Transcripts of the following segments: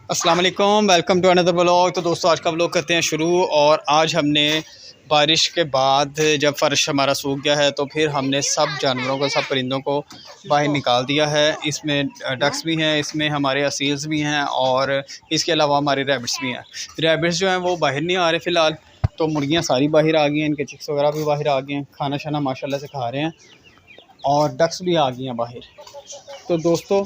अस्सलाम वालेकुम, welcome to another vlog. तो दोस्तों आज का व्लॉग करते हैं शुरू। और आज हमने बारिश के बाद जब फ़र्श हमारा सूख गया है तो फिर हमने सब जानवरों को, सब परिंदों को बाहर निकाल दिया है। इसमें डक्स भी हैं, इसमें हमारे असील्स भी हैं और इसके अलावा हमारे रैबिट्स भी हैं। रैबिट्स जो हैं वो बाहर नहीं आ रहे फ़िलहाल, तो मुर्गियाँ सारी बाहर आ गई हैं, इनके चिक्स वगैरह भी बाहर आ गए हैं, खाना शाना माशाल्लाह से खा रहे हैं और डक्स भी आ गई हैं बाहर। तो दोस्तों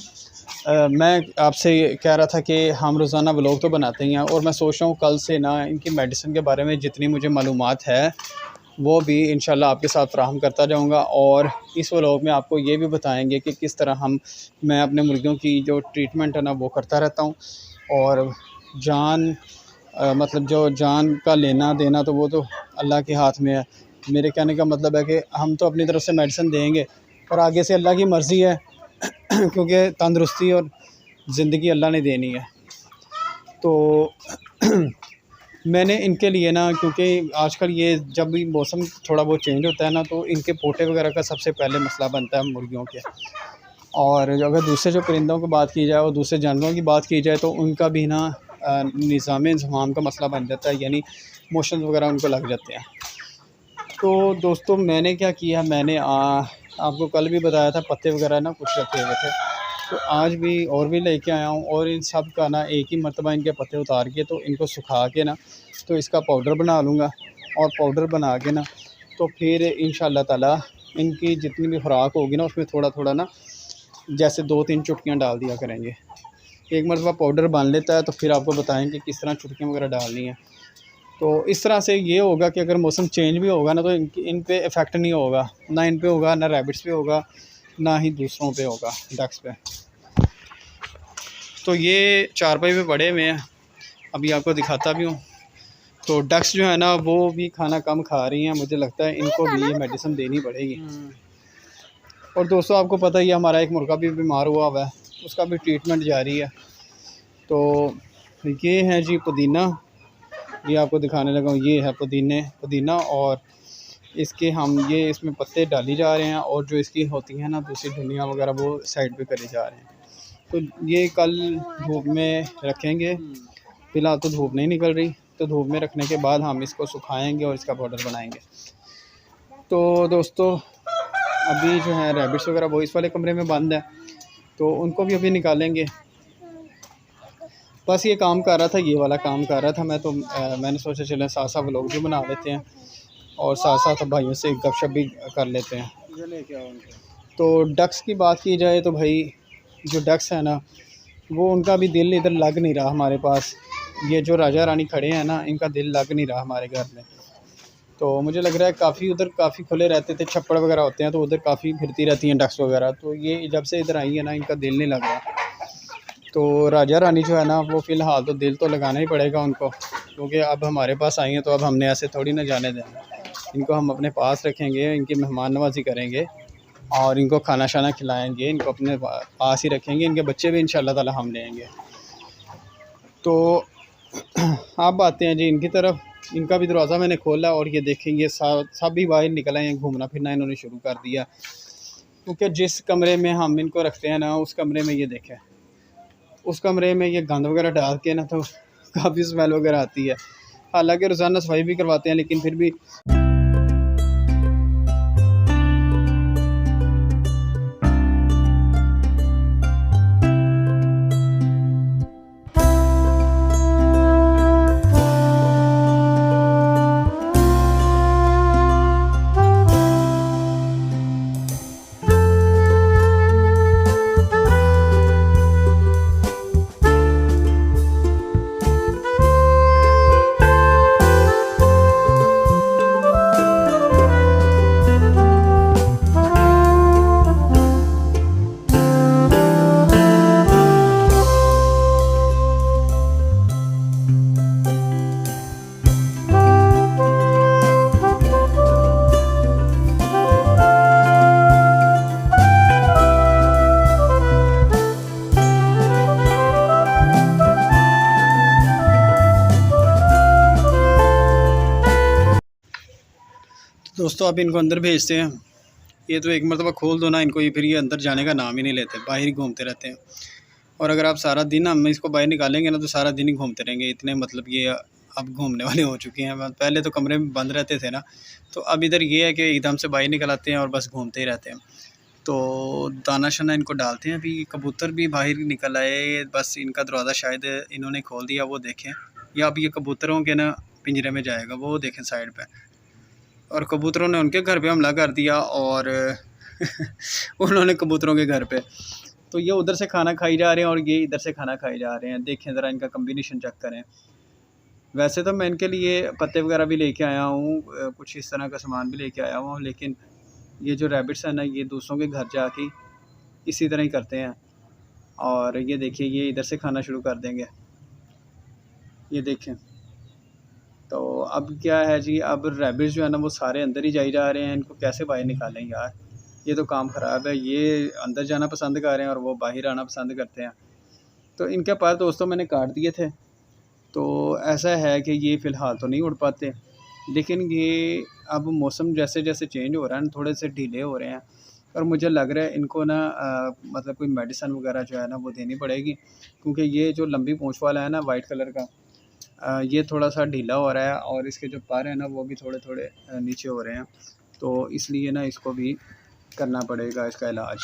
मैं आपसे कह रहा था कि हम रोज़ाना व्लॉग तो बनाते ही हैं और मैं सोच रहा हूँ कल से ना इनकी मेडिसिन के बारे में जितनी मुझे मालूमात है वो भी इंशाल्लाह आपके साथ फ़राहम करता जाऊँगा। और इस व्लॉग में आपको ये भी बताएंगे कि किस तरह मैं अपने मुर्गियों की जो ट्रीटमेंट है ना वो करता रहता हूँ। और जान मतलब जो जान का लेना देना तो वो तो अल्लाह के हाथ में है। मेरे कहने का मतलब है कि हम तो अपनी तरफ से मेडिसिन देंगे और आगे से अल्लाह की मर्ज़ी है क्योंकि तंदुरुस्ती और ज़िंदगी अल्लाह ने देनी है। तो मैंने इनके लिए ना, क्योंकि आजकल ये जब भी मौसम थोड़ा बहुत चेंज होता है ना तो इनके पोटे वगैरह का सबसे पहले मसला बनता है मुर्गियों के। और अगर दूसरे जो परिंदों की बात की जाए और दूसरे जानवरों की बात की जाए तो उनका भी ना निज़ाम-ए-इंज़िमाम का मसला बन जाता है, यानी मोशन वगैरह उनको लग जाते हैं। तो दोस्तों मैंने क्या किया, मैंने आपको कल भी बताया था पत्ते वगैरह ना कुछ रखे हुए थे, तो आज भी और भी लेके आया हूँ। और इन सब का ना एक ही मरतबा इनके पत्ते उतार के तो इनको सुखा के ना तो इसका पाउडर बना लूँगा। और पाउडर बना के ना तो फिर इंशाअल्लाह ताला इनकी जितनी भी खुराक होगी ना उसमें थोड़ा थोड़ा ना जैसे 2-3 चुटकियाँ डाल दिया करेंगे। एक मरतबा पाउडर बन लेता है तो फिर आपको बताएँगे किस तरह चुटकियाँ वगैरह डालनी है। तो इस तरह से ये होगा कि अगर मौसम चेंज भी होगा ना तो इन पे इफ़ेक्ट नहीं होगा, ना इन पे होगा, ना रैबिट्स पे होगा, ना ही दूसरों पे होगा, डक्स पे। तो ये चारपाई पे पड़े हुए हैं, अभी आपको दिखाता भी हूँ। तो डक्स जो है ना वो भी खाना कम खा रही हैं, मुझे लगता है इनको भी ये मेडिसिन देनी पड़ेगी। और दोस्तों आपको पता ही है हमारा एक मुर्गा भी बीमार हुआ है, उसका भी ट्रीटमेंट जारी है। तो ये है जी पुदीना, ये आपको दिखाने लगा हूँ। ये है पुदीना और इसके हम ये इसमें पत्ते डाली जा रहे हैं और जो इसकी होती हैं ना दूसरी धनिया वगैरह वो साइड पे करे जा रहे हैं। तो ये कल धूप में रखेंगे, फ़िलहाल तो धूप नहीं निकल रही, तो धूप में रखने के बाद हम इसको सुखाएंगे और इसका पाउडर बनाएंगे। तो दोस्तों अभी जो है रैबिट्स वगैरह वो इस वाले कमरे में बंद है, तो उनको भी अभी निकालेंगे। बस ये काम कर रहा था, ये वाला काम कर रहा था मैं, तो मैंने सोचा चलें साथ साथ व्लॉग भी बना लेते हैं और साथ साथ भाइयों से गपशप भी कर लेते हैं। तो डक्स की बात की जाए तो भाई जो डक्स है ना वो उनका भी दिल इधर लग नहीं रहा हमारे पास। ये जो राजा रानी खड़े हैं ना इनका दिल लग नहीं रहा हमारे घर में। तो मुझे लग रहा है काफ़ी उधर काफ़ी खुले रहते थे, छप्पड़ वगैरह होते हैं तो उधर काफ़ी फिरती रहती हैं डक्स वगैरह, तो ये जब से इधर आई है ना इनका दिल नहीं लग रहा। तो राजा रानी जो है ना वो फ़िलहाल तो दिल तो लगाना ही पड़ेगा उनको, क्योंकि अब हमारे पास आई हैं तो अब हमने ऐसे थोड़ी ना जाने देना। इनको हम अपने पास रखेंगे, इनकी मेहमान नवाज़ी करेंगे और इनको खाना शाना खिलाएँगे, इनको अपने पास ही रखेंगे। इनके बच्चे भी इंशाअल्लाह ताला हम लेंगे। तो अब आते हैं जी इनकी तरफ। इनका भी दरवाज़ा मैंने खोला और ये देखेंगे सब भी बाहर निकल आए हैं, घूमना फिरना इन्होंने शुरू कर दिया। क्योंकि जिस कमरे में हम इनको रखते हैं ना उस कमरे में ये देखें, उस कमरे में ये गंद वगैरह डाल के ना तो काफ़ी स्मेल वगैरह आती है। हालांकि रोज़ाना सफाई भी करवाते हैं लेकिन फिर भी दोस्तों अब इनको अंदर भेजते हैं। ये तो एक मरतबा खोल दो ना इनको, ये फिर ये अंदर जाने का नाम ही नहीं लेते, बाहर ही घूमते रहते हैं। और अगर आप सारा दिन हम इसको बाहर निकालेंगे ना तो सारा दिन ही घूमते रहेंगे, इतने मतलब ये अब घूमने वाले हो चुके हैं। पहले तो कमरे में बंद रहते थे ना, तो अब इधर ये है कि एकदम से बाहर निकल आते हैं और बस घूमते ही रहते हैं। तो दाना शाना इनको डालते हैं। अभी कबूतर भी बाहर निकल आए, बस इनका दरवाज़ा शायद इन्होंने खोल दिया, वो देखें। या अब ये कबूतरों के ना पिंजरे में जाएगा, वो देखें साइड पे। और कबूतरों ने उनके घर पे हमला कर दिया और उन्होंने कबूतरों के घर पे, तो ये उधर से खाना खाई जा रहे हैं और ये इधर से खाना खाई जा रहे हैं। देखें ज़रा इनका कम्बिनेशन चेक करें। वैसे तो मैं इनके लिए पत्ते वगैरह भी लेके आया हूँ, कुछ इस तरह का सामान भी लेके आया हूँ, लेकिन ये जो रैबिट्स हैं ना, ये दूसरों के घर जाके इसी तरह ही करते हैं। और ये देखिए, ये इधर से खाना शुरू कर देंगे, ये देखें। तो अब क्या है जी, अब रैबिट्स जो है ना वो सारे अंदर ही जाई जा रहे हैं, इनको कैसे बाहर निकालें यार, ये तो काम ख़राब है। ये अंदर जाना पसंद कर रहे हैं और वो बाहर आना पसंद करते हैं। तो इनके पर दोस्तों मैंने काट दिए थे, तो ऐसा है कि ये फ़िलहाल तो नहीं उड़ पाते, लेकिन ये अब मौसम जैसे जैसे चेंज हो रहा है ना, थोड़े से ढीले हो रहे हैं। और मुझे लग रहा है इनको ना मतलब कोई मेडिसिन वगैरह जो है ना वो देनी पड़ेगी, क्योंकि ये जो लंबी पूँछ वाला है ना वाइट कलर का, ये थोड़ा सा ढीला हो रहा है और इसके जो पर हैं ना वो भी थोड़े थोड़े नीचे हो रहे हैं। तो इसलिए ना इसको भी करना पड़ेगा इसका इलाज।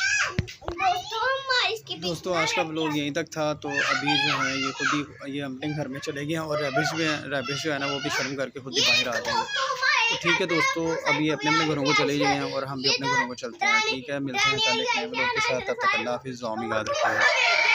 दोस्तों आज का व्लॉग यहीं तक था। तो अभी जो है ये खुद ही ये अपने घर में चले गए हैं और रैबिट्स जो है ना वो भी शर्म करके खुद ही बाहर आ जाएंगे। तो ठीक है दोस्तों, अभी अपने अपने घरों को चले गए हैं और हम भी अपने घरों को चलते हैं। ठीक है, मिलते हैं कल एक नए व्लॉग के साथ। तब तक अल्लाह हाफिज़, दुआ में याद रखिएगा।